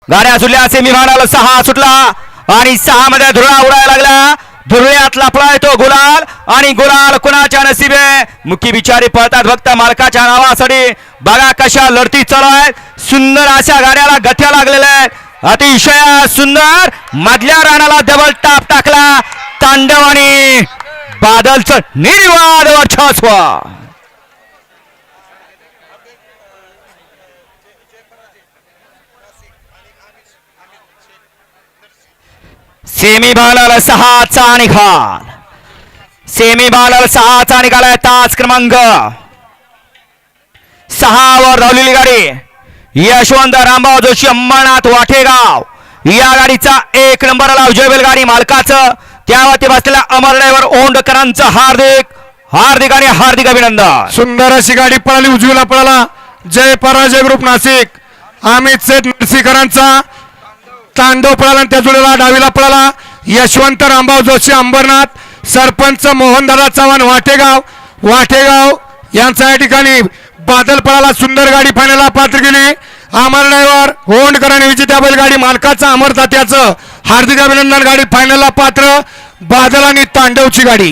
गाड्या सुटल्या सेमीफायनल 6 सुटला आणि 6 मध्ये धुळा उडायला लागला. धुळ्यात लपलाय तो गुलाल आणि गुलाल कुणाच्या नशिबे. मुकी बिचारी पळतात फक्त मालकाच्या नावासाठी. बघा कशा लढती चालू आहेत. सुंदर अशा गाड्याला गठ्या लागलेल्या आहेत. अतिशय सुंदर मधल्या राणाला डबल टाप टाकला. तांडव आणि बादलचं निर्वाद वर्चस्व. सेमीफायनल 6चा निकाल. सेमीफायनल 6चा निकाल आहे. तास क्रमांक 6 वर धावलेली गाडी यशवंत रामभाऊ जोशी अंबरनाथ वाटेगाव. या गाडीचा 1 नंबरला विजय बैलगाडी मालकाचं त्यावरती बसलेल्या अमर ड्रायव्हर ओंडकरांचं हार्दिक आणि हार्दिक अभिनंदन. सुंदर अशी गाडी पळाली. उजवीला पळाला जय पराजय ग्रुप नाशिक. अमित सेठ नरसीकरांचा तांडव पळाला. त्या जुळेला डावीला पळाला यशवंत रामभाऊ जोशी अंबरनाथ. सरपंच मोहनदादा चव्हाण वाटेगाव यांचा या ठिकाणी बादल पळाला. सुंदर गाडी फायनलला पात्र गेली. अमर ड्रायव्हर होंडकरांनी विजेत्या बैलगाडी मालकाचा अमर तात्याचं हार्दिक अभिनंदन. गाडी फायनलला पात्र बादल आणि तांडवची गाडी.